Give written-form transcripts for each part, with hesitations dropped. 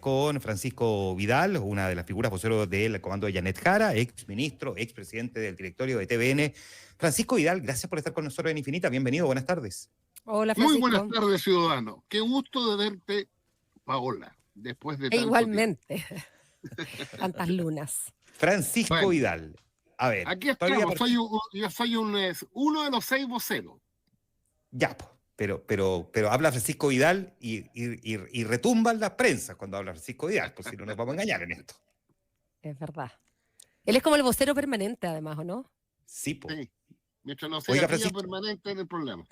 con Francisco Vidal, una de las figuras voceros del comando de Janet Jara, ex ministro, ex presidente del directorio de TVN. Francisco Vidal, gracias por estar con nosotros en Infinita. Bienvenido, buenas tardes. Hola, Muy Francisco. buenas tardes, ciudadano. Qué gusto de verte, Paola, después de tanto igualmente. Tantas lunas. Francisco Vidal. A ver. Aquí estamos. Yo soy uno de los 6 voceros. Ya, pero habla Francisco Vidal y retumban las prensas cuando habla Francisco Vidal, pues si no nos vamos a engañar en esto. Es verdad. Él es como el vocero permanente, además, ¿o no? Sí, pues. Sí. Mientras no sea permanente en el problema.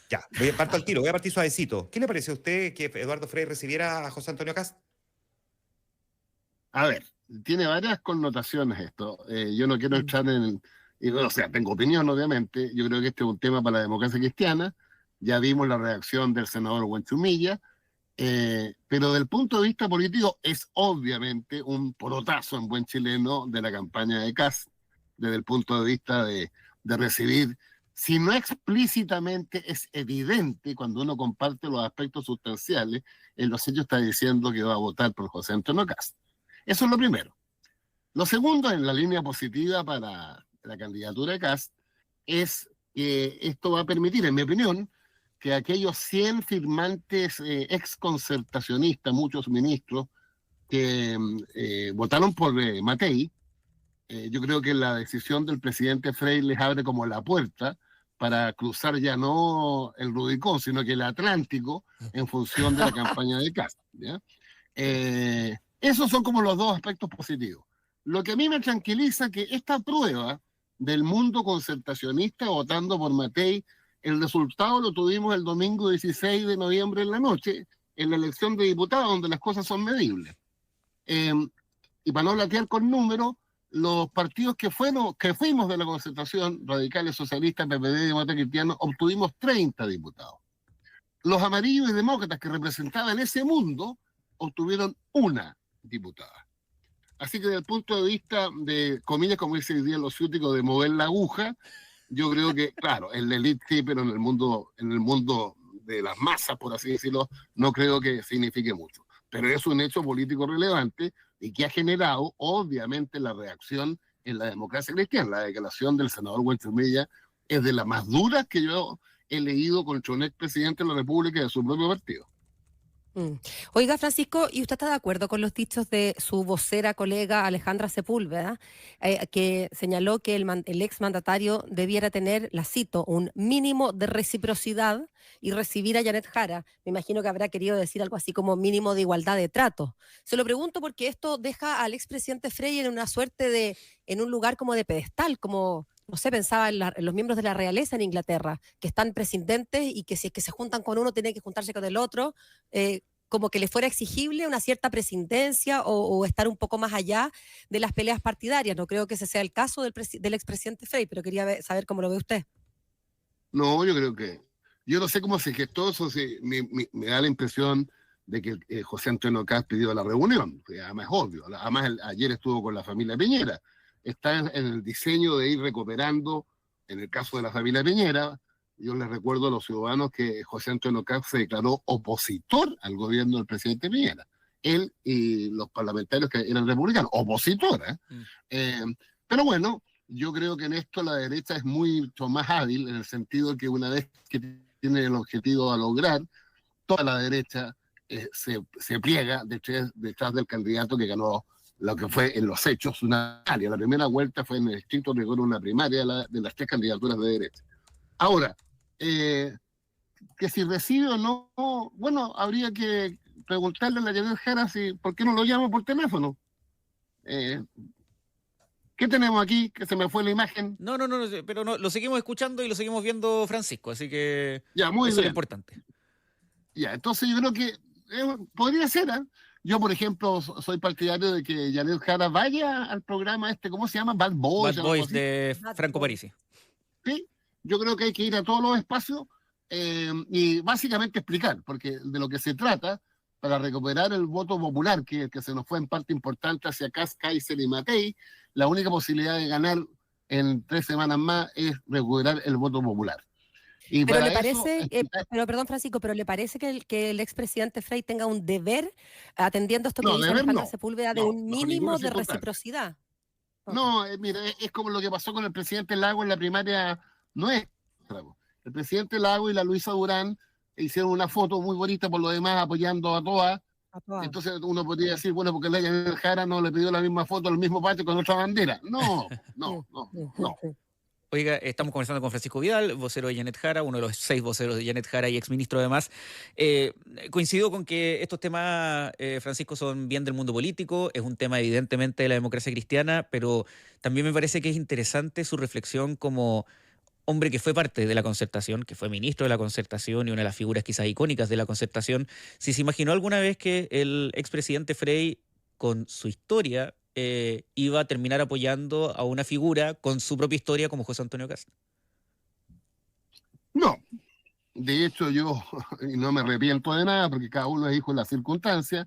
Ya, parto al tiro, voy a partir suavecito. ¿Qué le pareció a usted que Eduardo Frei recibiera a José Antonio Kast? A ver, tiene varias connotaciones esto. Yo no quiero entrar tengo opinión, obviamente. Yo creo que este es un tema para la democracia cristiana. Ya vimos la reacción del senador Huenchumilla. Pero del punto de vista político es obviamente un porotazo en buen chileno de la campaña de Kast, desde el punto de vista de recibir, si no explícitamente, es evidente cuando uno comparte los aspectos sustanciales, en los hechos está diciendo que va a votar por José Antonio Kast. Eso es lo primero. Lo segundo, en la línea positiva para la candidatura de Kast, es que esto va a permitir, en mi opinión, que aquellos 100 firmantes exconcertacionistas, muchos ministros, que votaron por Matei, yo creo que la decisión del presidente Frei les abre como la puerta para cruzar ya no el Rubicón, sino que el Atlántico en función de la campaña de Kast. Esos son como los dos aspectos positivos. Lo que a mí me tranquiliza es que esta prueba del mundo concertacionista votando por Matei, el resultado lo tuvimos el domingo 16 de noviembre en la noche, en la elección de diputados, donde las cosas son medibles. Y para no latear con números, los partidos que fuimos de la concertación, radicales, socialistas, PPD, demócratas cristianos, obtuvimos 30 diputados. Los amarillos y demócratas que representaban ese mundo obtuvieron 1 diputada. Así que desde el punto de vista de, comillas, como dice hoy día los ciúticos, de mover la aguja, yo creo que, claro, en la élite sí, pero en el mundo de las masas, por así decirlo, no creo que signifique mucho. Pero es un hecho político relevante y que ha generado, obviamente, la reacción en la democracia cristiana. La declaración del senador Huenchumilla es de las más duras que yo he leído contra un expresidente de la República y de su propio partido. Oiga, Francisco, ¿y usted está de acuerdo con los dichos de su vocera colega Alejandra Sepúlveda, que señaló que el exmandatario debiera tener, la cito, un mínimo de reciprocidad y recibir a Janet Jara? Me imagino que habrá querido decir algo así como mínimo de igualdad de trato. Se lo pregunto porque esto deja al expresidente Frei en una suerte en un lugar como de pedestal, como... No sé, pensaba en los miembros de la realeza en Inglaterra, que están presidentes y que si es que se juntan con uno, tienen que juntarse con el otro, como que le fuera exigible una cierta presidencia o estar un poco más allá de las peleas partidarias. No creo que ese sea el caso del expresidente Frei, pero quería saber cómo lo ve usted. No, yo no sé cómo se gestó eso, me da la impresión de que José Antonio Kast pidió la reunión, que además es obvio. Además, ayer estuvo con la familia Piñera. Está en el diseño de ir recuperando, en el caso de la familia Piñera, yo les recuerdo a los ciudadanos que José Antonio Kast se declaró opositor al gobierno del presidente Piñera. Él y los parlamentarios que eran republicanos, opositores. Pero bueno, yo creo que en esto la derecha es mucho más hábil, en el sentido que una vez que tiene el objetivo a lograr, toda la derecha se pliega detrás del candidato que ganó lo que fue en los hechos una primaria. La primera vuelta fue en el estricto rigor una primaria de las 3 candidaturas de derecha. Ahora, que si recibe o no, bueno, habría que preguntarle a la Janet Jara por qué no lo llamo por teléfono. ¿Qué tenemos aquí? Que se me fue la imagen. No, pero lo seguimos escuchando y lo seguimos viendo, Francisco, así que ya, muy eso bien. Es lo importante. Ya, entonces yo creo que podría ser, ¿eh? Yo, por ejemplo, soy partidario de que Janet Jara vaya al programa ¿cómo se llama? Bad Boys. Bad Boys de Franco Parisi. Sí, yo creo que hay que ir a todos los espacios y básicamente explicar, porque de lo que se trata, para recuperar el voto popular, que se nos fue en parte importante hacia Kast, Kaiser y Matei, la única posibilidad de ganar en 3 semanas más es recuperar el voto popular. Y Pero para le eso, parece, pero perdón Francisco, pero le parece que el expresidente Frey tenga un deber, atendiendo esto que no, dice deber Alejandra no, Sepúlveda, de no, un bajo ninguna mínimo de circunstancia. reciprocidad? Ah, No, mira, es como lo que pasó con el presidente Lago en la primaria nuestra. Po. El presidente Lago y la Luisa Durán hicieron una foto muy bonita por lo demás apoyando a todas. a todas. Entonces uno podría decir, bueno, porque la Yanel Jara no le pidió la misma foto al mismo patio con otra bandera. No, no, no, no. Oiga, estamos conversando con Francisco Vidal, vocero de Janet Jara, uno de los 6 voceros de Janet Jara y exministro además. Coincido con que estos temas, Francisco, son bien del mundo político, es un tema evidentemente de la democracia cristiana, pero también me parece que es interesante su reflexión como hombre que fue parte de la Concertación, que fue ministro de la Concertación y una de las figuras quizás icónicas de la Concertación. Si se imaginó alguna vez que el expresidente Frey, con su historia, iba a terminar apoyando a una figura con su propia historia como José Antonio Kast. No, de hecho yo y no me arrepiento de nada porque cada uno es hijo de las circunstancias.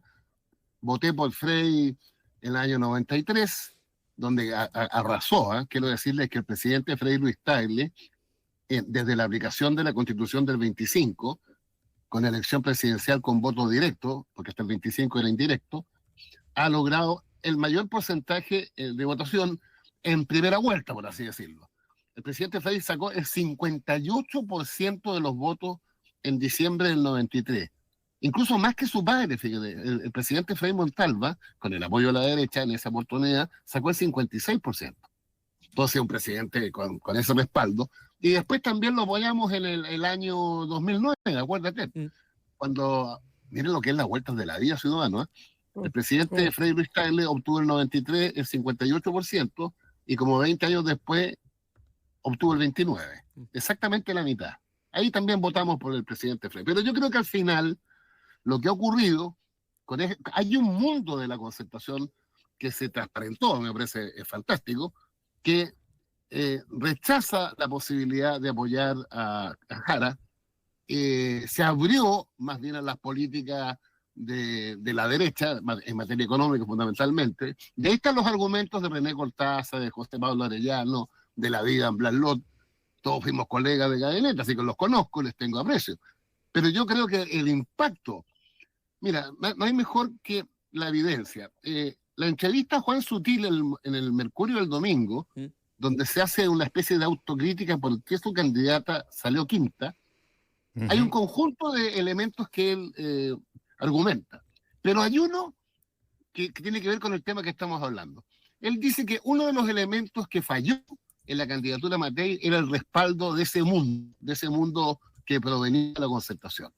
Voté por Frey en el año 93, donde arrasó. Quiero decirles que el presidente Frei Ruiz Tagle, desde la aplicación de la Constitución del 25, con elección presidencial con voto directo, porque hasta el 25 era indirecto, ha logrado el mayor porcentaje de votación en primera vuelta, por así decirlo. El presidente Frey sacó el 58% de los votos en diciembre del 93. Incluso más que su padre, fíjate. El presidente Frei Montalva, con el apoyo de la derecha en esa oportunidad, sacó el 56%. Entonces, un presidente con ese respaldo. Y después también lo apoyamos en el año 2009, acuérdate. Cuando, miren lo que es las vueltas de la vida, ciudadano, ¿eh? El presidente Frei Ruiz Tagle obtuvo el 93, el 58%, y como 20 años después obtuvo el 29%. Exactamente la mitad. Ahí también votamos por el presidente Frei. Pero yo creo que al final, lo que ha ocurrido, hay un mundo de la Concertación que se transparentó, me parece fantástico, que rechaza la posibilidad de apoyar a Jara, se abrió más bien a las políticas de la derecha, en materia económica fundamentalmente. De ahí están los argumentos de René Cortázar, de José Pablo Arellano, de la vida en Blanlot. Todos fuimos colegas de gabinete, así que los conozco, les tengo aprecio. Pero yo creo que el impacto, mira, no hay mejor que la evidencia. La entrevista a Juan Sutil en el Mercurio del domingo, donde se hace una especie de autocrítica porque su candidata salió quinta, hay un conjunto de elementos que él argumenta. Pero hay uno que tiene que ver con el tema que estamos hablando. Él dice que uno de los elementos que falló en la candidatura Matei era el respaldo de ese mundo que provenía de la Concertación.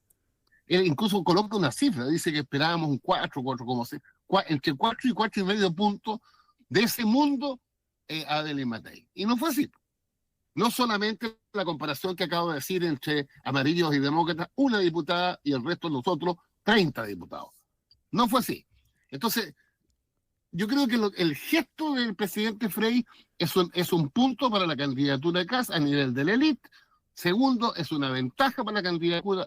Él incluso coloca una cifra, dice que esperábamos un 4,6, entre 4 y 4,5 puntos de ese mundo a Adelín Matei. Y no fue así. No solamente la comparación que acabo de decir entre amarillos y demócratas, una diputada y el resto de nosotros, 30 diputados. No fue así. Entonces, yo creo que el gesto del presidente Frey es un punto para la candidatura de Kast a nivel de la élite. Segundo, es una ventaja para la candidatura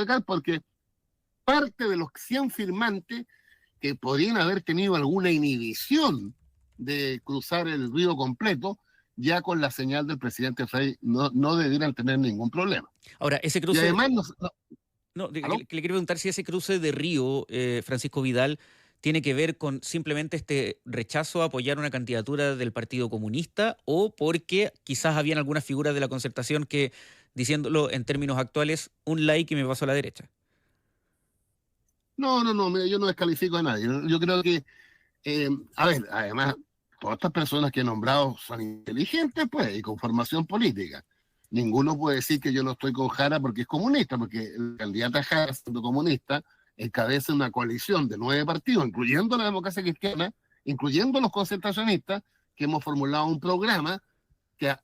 de Kast porque parte de los 100 firmantes que podrían haber tenido alguna inhibición de cruzar el río completo, ya con la señal del presidente Frey no debieran tener ningún problema. Ahora, ese cruce... Y además le quiero preguntar si ese cruce de río, Francisco Vidal, tiene que ver con simplemente este rechazo a apoyar una candidatura del Partido Comunista o porque quizás habían algunas figuras de la Concertación que, diciéndolo en términos actuales, un like y me paso a la derecha. No, mira, yo no descalifico a nadie. Yo creo que, a ver, además, todas estas personas que he nombrado son inteligentes, pues, y con formación política. Ninguno puede decir que yo no estoy con Jara porque es comunista, porque el candidato Jara, siendo comunista, encabeza una coalición de 9 partidos, incluyendo la democracia cristiana, incluyendo los concertacionistas, que hemos formulado un programa que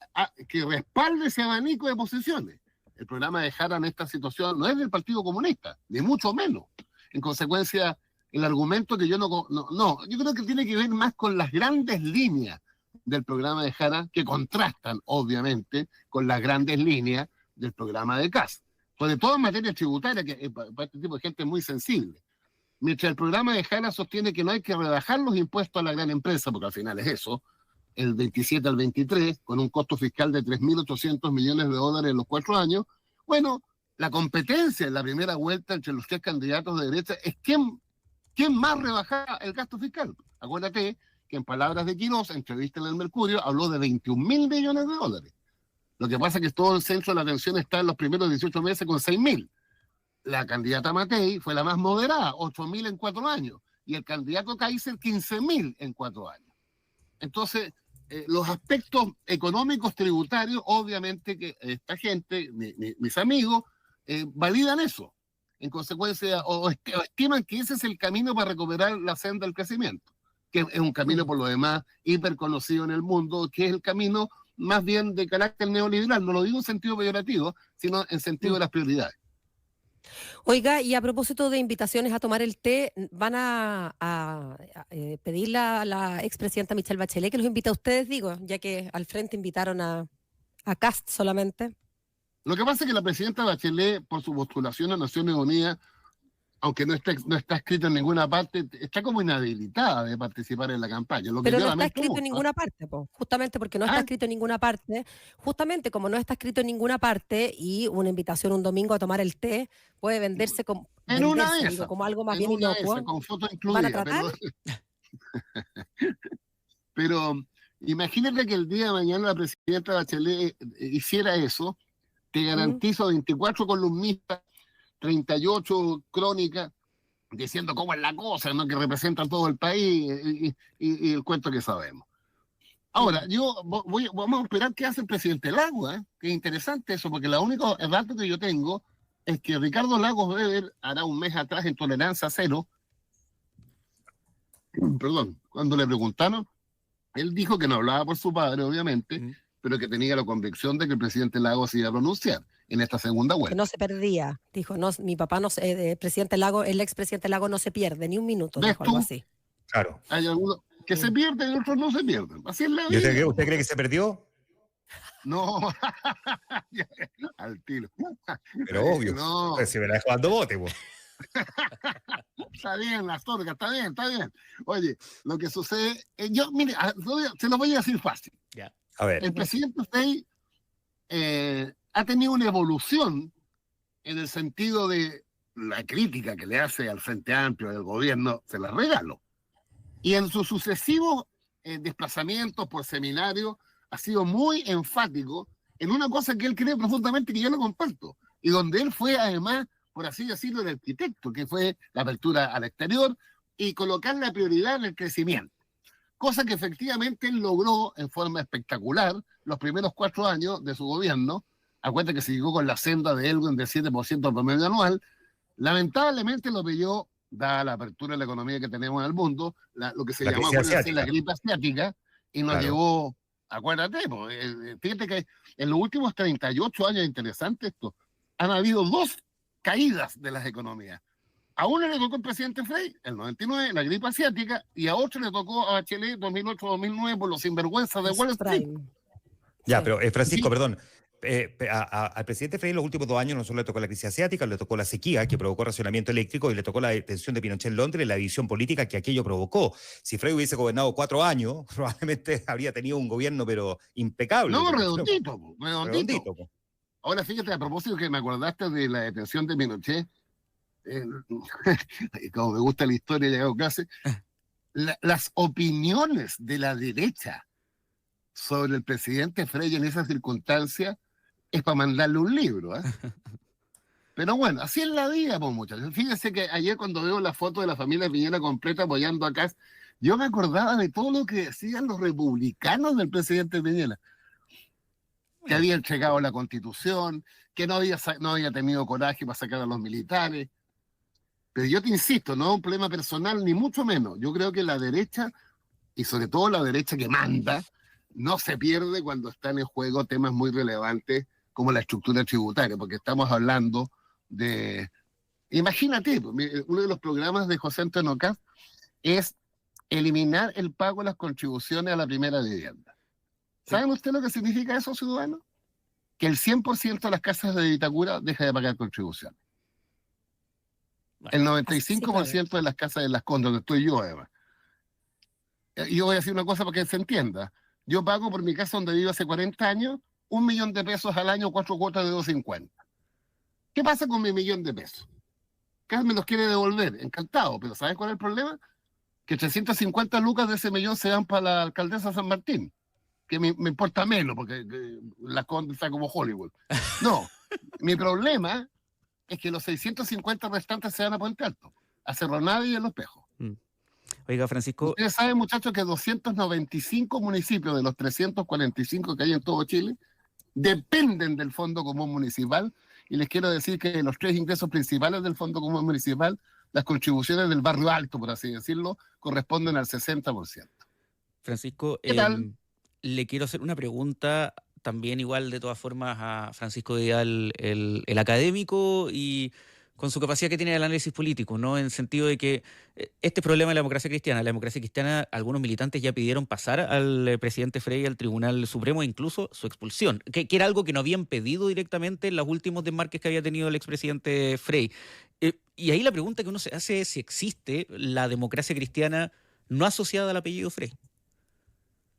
respalde ese abanico de posiciones. El programa de Jara en esta situación no es del Partido Comunista, ni mucho menos. En consecuencia, el argumento que yo yo creo que tiene que ver más con las grandes líneas del programa de Jara, que contrastan, obviamente, con las grandes líneas del programa de Kast. Sobre todo en materia tributaria, que para este tipo de gente es muy sensible. Mientras el programa de Jara sostiene que no hay que rebajar los impuestos a la gran empresa, porque al final es eso, el 27 al 23, con un costo fiscal de $3.800 millones en los 4 años, Bueno, la competencia en la primera vuelta entre los 3 candidatos de derecha es quién más rebaja el gasto fiscal. Acuérdate que en palabras de Quirós, entrevista en el Mercurio, habló de 21.000 millones de dólares. Lo que pasa es que todo el centro de la atención está en los primeros 18 meses con 6.000. La candidata Matei fue la más moderada, 8.000 en 4 años. Y el candidato Kaiser, 15.000 en 4 años. Entonces, los aspectos económicos tributarios, obviamente que esta gente, mis amigos, validan eso. En consecuencia, o estiman que ese es el camino para recuperar la senda del crecimiento, que es un camino por lo demás hiper conocido en el mundo, que es el camino más bien de carácter neoliberal. No lo digo en sentido peyorativo, sino en sentido de las prioridades. Oiga, y a propósito de invitaciones a tomar el té, ¿van a pedirle a la expresidenta Michelle Bachelet que los invite a ustedes, digo, ya que al frente invitaron a Kast solamente? Lo que pasa es que la presidenta Bachelet, por su postulación a Naciones Unidas, aunque no está escrito en ninguna parte, está como inhabilitada de participar en la campaña. Pero no está escrito en ninguna parte, justamente porque no está escrito en ninguna parte, justamente como no está escrito en ninguna parte y una invitación un domingo a tomar el té puede venderse como, como algo más bien inocuo. Con foto incluida. ¿Van a tratar? Pero imagínate que el día de mañana la presidenta Bachelet hiciera eso, te garantizo 24 columnistas, 38 crónicas, diciendo cómo es la cosa, ¿no? Que representa todo el país y el cuento que sabemos. Ahora, vamos a esperar qué hace el presidente Lagos, ¿eh? Que es interesante eso, porque la única dato que yo tengo es que Ricardo Lagos Weber hará un mes atrás en Tolerancia Cero, cuando le preguntaron, él dijo que no hablaba por su padre, obviamente, pero que tenía la convicción de que el presidente Lagos iba a pronunciar en esta segunda vuelta. Que no se perdía, dijo, no, mi papá no presidente Lagos, el expresidente Lagos no se pierde ni un minuto, dijo algo así. Claro. Hay algunos que se pierden y otros no se pierden. Así es la vida. ¿Usted cree que se perdió? No, al tiro. Pero obvio, no. Se me la dejó dando bote, vos. Está bien, la Astorga, está bien. Oye, lo que sucede, mire, se lo voy a decir fácil. Ya. A ver. El presidente Frey ha tenido una evolución en el sentido de la crítica que le hace al Frente Amplio del gobierno, se la regalo. Y en sus sucesivos desplazamientos por seminarios ha sido muy enfático en una cosa que él cree profundamente, que yo lo comparto, y donde él fue además, por así decirlo, el arquitecto, que fue la apertura al exterior y colocar la prioridad en el crecimiento. Cosa que efectivamente él logró en forma espectacular los primeros 4 años de su gobierno. Acuérdate que se llegó con la senda de Elwin de 7% promedio anual. Lamentablemente lo pilló, dada la apertura de la economía que tenemos en el mundo, lo que se llamó la gripe asiática, y nos llevó, acuérdate, fíjate que en los últimos 38 años, interesante esto, han habido 2 caídas de las economías. A uno le tocó el presidente Frey, el 99, la gripe asiática, y a otro le tocó a Bachelet 2008-2009 por los sinvergüenzas de Wall Street. Ya, pero Francisco, perdón. Al presidente Frey en los últimos 2 años no solo le tocó la crisis asiática, le tocó la sequía que provocó racionamiento eléctrico y le tocó la detención de Pinochet en Londres y la división política que aquello provocó. Si Frey hubiese gobernado 4 años, probablemente habría tenido un gobierno pero impecable. No, redondito. Ahora fíjate, a propósito que me acordaste de la detención de Pinochet, como me gusta la historia, he llegado a clase, las opiniones de la derecha sobre el presidente Frey en esa circunstancia es para mandarle un libro, ¿eh? Pero bueno, así es la vida, pues, muchachos. Fíjense que ayer cuando veo la foto de la familia Piñera completa apoyando a Kast, yo me acordaba de todo lo que decían los republicanos del presidente Piñera, que había entregado la Constitución, que no había tenido coraje para sacar a los militares. Pero yo te insisto, no es un problema personal, ni mucho menos. Yo creo que la derecha, y sobre todo la derecha que manda, no se pierde cuando están en juego temas muy relevantes como la estructura tributaria, porque estamos hablando de... Imagínate, uno de los programas de José Antonio Kast es eliminar el pago de las contribuciones a la primera vivienda. ¿Saben ustedes lo que significa eso, ciudadanos? Que el 100% de las casas de Vitacura deja de pagar contribuciones. El 95% de las casas de Las Condes, donde estoy yo, además. Y yo voy a decir una cosa para que se entienda. Yo pago por mi casa donde vivo hace 40 años, $1 millón al año, 4 cuotas de 250. ¿Qué pasa con mi $1.000.000? Casi me los quiere devolver, encantado, pero ¿sabes cuál es el problema? Que 350 lucas de ese millón se dan para la alcaldesa San Martín, que me importa menos, porque la Conde está como Hollywood. No, mi problema es que los 650 restantes se van a Puente Alto, a Cerro Navia y a Los Pejos. Oiga, Francisco. Ustedes saben, muchachos, que 295 municipios de los 345 que hay en todo Chile dependen del Fondo Común Municipal, y les quiero decir que los 3 ingresos principales del Fondo Común Municipal, las contribuciones del barrio alto, por así decirlo, corresponden al 60%. Francisco, ¿Qué tal? le quiero hacer una pregunta también igual de todas formas a Francisco Vidal, el académico, y con su capacidad que tiene de análisis político, ¿no? En el sentido de que este problema de la democracia cristiana, algunos militantes ya pidieron pasar al presidente Frey al Tribunal Supremo, incluso su expulsión, que era algo que no habían pedido directamente en los últimos desmarques que había tenido el expresidente Frey. Y ahí la pregunta que uno se hace es si existe la democracia cristiana no asociada al apellido Frey.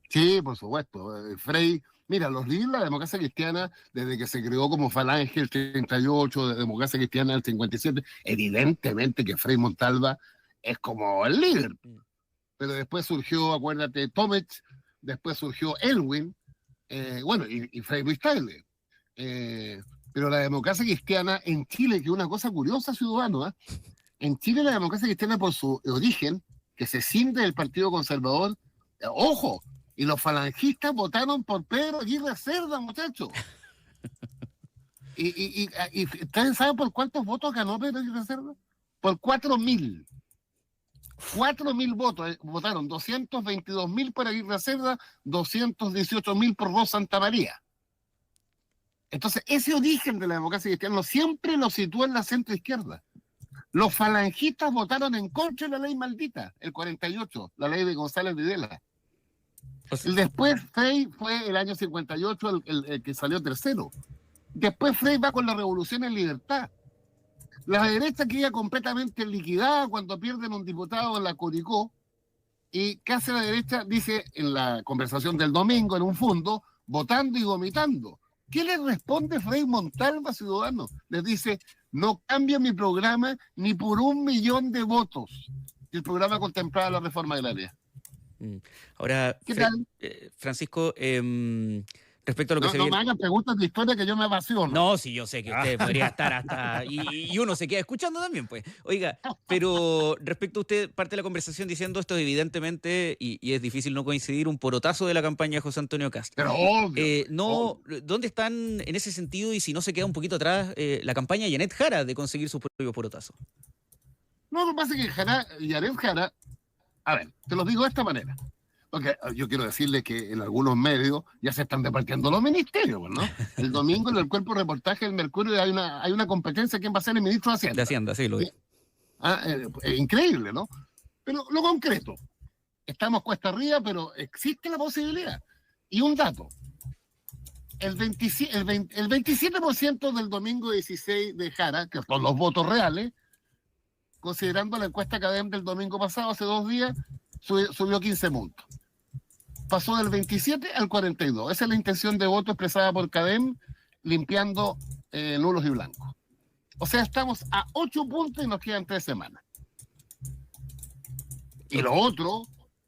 Sí, por supuesto. Frey, mira, los líderes de la democracia cristiana, desde que se creó como Falange el 38, de democracia cristiana el 57, evidentemente que Frei Montalva es como el líder. Pero después surgió, acuérdate, Tomech, después surgió Elwin, bueno, y Frei Ruiz Tagle. Pero la democracia cristiana en Chile, que es una cosa curiosa, ciudadano, en Chile la democracia cristiana por su origen, que se cinde del Partido Conservador, ojo, y los falangistas votaron por Pedro Aguirre Cerda, muchachos. y ¿ustedes saben por cuántos votos ganó Pedro Aguirre Cerda? Por 4.000. 4.000 votos. Votaron 222.000 por Aguirre Cerda, 218.000 por Rosa Santamaría. Entonces, ese origen de la democracia cristiana siempre lo sitúa en la centroizquierda. Los falangistas votaron en contra de la ley maldita, el 48, la ley de González Videla. Después Frei fue el año 58 el que salió tercero. Después Frei va con la Revolución en Libertad. La derecha queda completamente liquidada cuando pierden un diputado en la Curicó. ¿Y qué hace la derecha? Dice en la conversación del domingo en un fondo, votando y vomitando. ¿Qué le responde Frei Montalva, ciudadano? Les dice, no cambia mi programa ni por 1.000.000 de votos. El programa contemplaba la reforma agraria. Ahora, ¿Qué tal? Francisco, respecto a lo que se No viene... me hagan preguntas de historia que yo me evasión. No, sí, yo sé que usted podría estar hasta... Y uno se queda escuchando también, pues. Oiga, pero respecto a usted, parte de la conversación diciendo esto, evidentemente, y es difícil no coincidir, un porotazo de la campaña de José Antonio Cast. Pero obvio. ¿Dónde están en ese sentido, y si no se queda un poquito atrás, la campaña de Yanet Jara de conseguir su propio porotazo? No, lo que pasa es que Yanet Jara, a ver, te lo digo de esta manera. Porque yo quiero decirles que en algunos medios ya se están repartiendo los ministerios, ¿no? El domingo en el cuerpo de reportaje del Mercurio hay una competencia. ¿Quién va a ser el ministro de Hacienda? De Hacienda, sí, lo vi. Increíble, ¿no? Pero lo concreto, estamos cuesta arriba, pero existe la posibilidad. Y un dato, el 27% del domingo 16 de Jara, que son los votos reales, considerando la encuesta CADEM del domingo pasado, hace 2 días, subió 15 puntos. Pasó del 27 al 42. Esa es la intención de voto expresada por CADEM, limpiando nulos y blancos. O sea, estamos a 8 puntos y nos quedan 3 semanas. Y lo otro,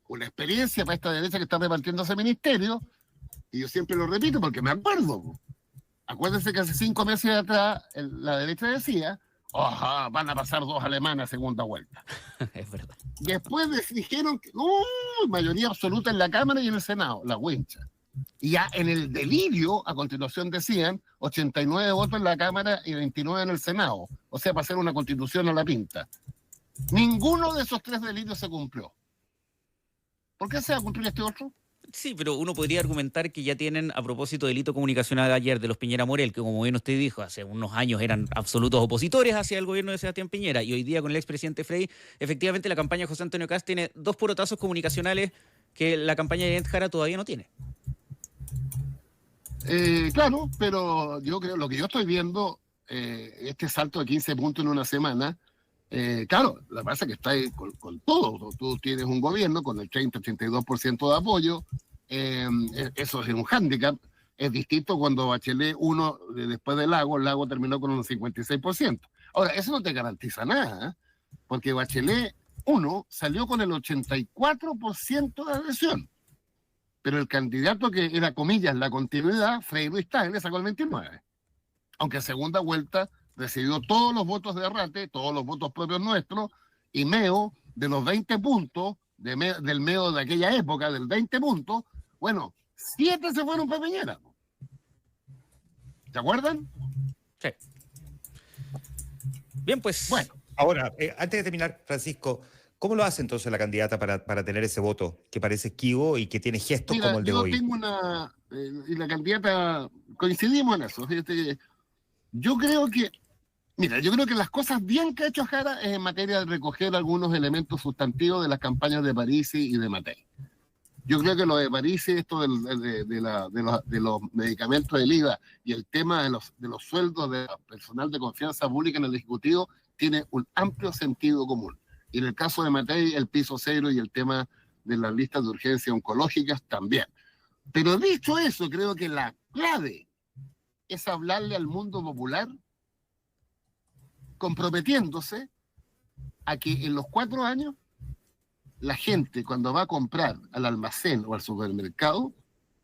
una experiencia para esta derecha que está repartiendo ese ministerio, y yo siempre lo repito porque me acuerdo. Acuérdense que hace 5 meses atrás la derecha decía, van a pasar 2 alemanes a segunda vuelta. Es verdad. Después dijeron que mayoría absoluta en la Cámara y en el Senado, la huencha. Y ya en el delirio, a continuación decían, 89 votos en la Cámara y 29 en el Senado. O sea, para hacer una constitución a la pinta. Ninguno de esos 3 delirios se cumplió. ¿Por qué se va a cumplir este otro? Sí, pero uno podría argumentar que ya tienen, a propósito del delito comunicacional de ayer de los Piñera Morel, que como bien usted dijo, hace unos años eran absolutos opositores hacia el gobierno de Sebastián Piñera, y hoy día con el expresidente Frey, efectivamente la campaña de José Antonio Cast tiene 2 porotazos comunicacionales que la campaña de Yanet Jara todavía no tiene. Claro, pero yo creo, lo que yo estoy viendo, este salto de 15 puntos en una semana, claro, la pasa es que está ahí con todo. Tú tienes un gobierno con el 30-32% de apoyo, eso es un hándicap, Es distinto cuando Bachelet 1, después del Lago terminó con un 56%. Ahora, eso no te garantiza nada, ¿eh? Porque Bachelet 1 salió con el 84% de adhesión. Pero el candidato que era, comillas, la continuidad, Frei Ruiz Tagle, sacó el 29%. Aunque en segunda vuelta recibió todos los votos de Arrate, todos los votos propios nuestros, y Meo, de los 20 puntos, del Meo de aquella época, del 20 puntos, bueno, 7 se fueron para Piñera. ¿Se acuerdan? Sí. Bien, pues. Bueno. Ahora, antes de terminar, Francisco, ¿cómo lo hace entonces la candidata para tener ese voto que parece esquivo y que tiene gestos como el de hoy? Yo tengo y la candidata, coincidimos en eso. Fíjate, yo creo que las cosas bien que ha hecho Jara es en materia de recoger algunos elementos sustantivos de las campañas de Parisi y de Matei. Yo creo que lo de Parisi, esto de los medicamentos del IVA y el tema de los sueldos de personal de confianza pública en el Ejecutivo tiene un amplio sentido común. Y en el caso de Matei, el piso cero y el tema de las listas de urgencia oncológicas también. Pero dicho eso, creo que la clave es hablarle al mundo popular comprometiéndose a que en los 4 años la gente cuando va a comprar al almacén o al supermercado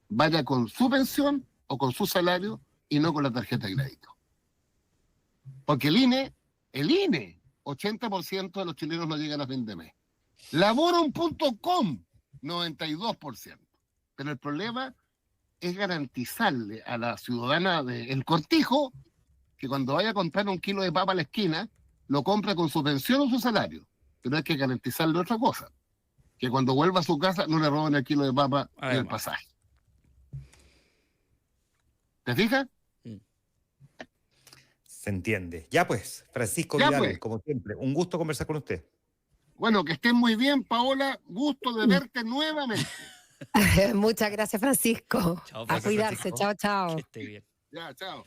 vaya con su pensión o con su salario y no con la tarjeta de crédito. Porque el INE, 80% de los chilenos no llegan a fin de mes. Laborum.com, 92%. Pero el problema es garantizarle a la ciudadana del Cortijo que cuando vaya a comprar un kilo de papa a la esquina, lo compra con su pensión o su salario. Pero hay que garantizarle otra cosa, que cuando vuelva a su casa no le roben el kilo de papa y el pasaje. ¿Te fijas? Se entiende. Ya pues, Francisco Vidal, como siempre, un gusto conversar con usted. Bueno, que estén muy bien, Paola. Gusto de verte nuevamente. Muchas gracias, Francisco. Chao, a cuidarse. Francisco. Chao, chao. Que esté bien. Ya, chao.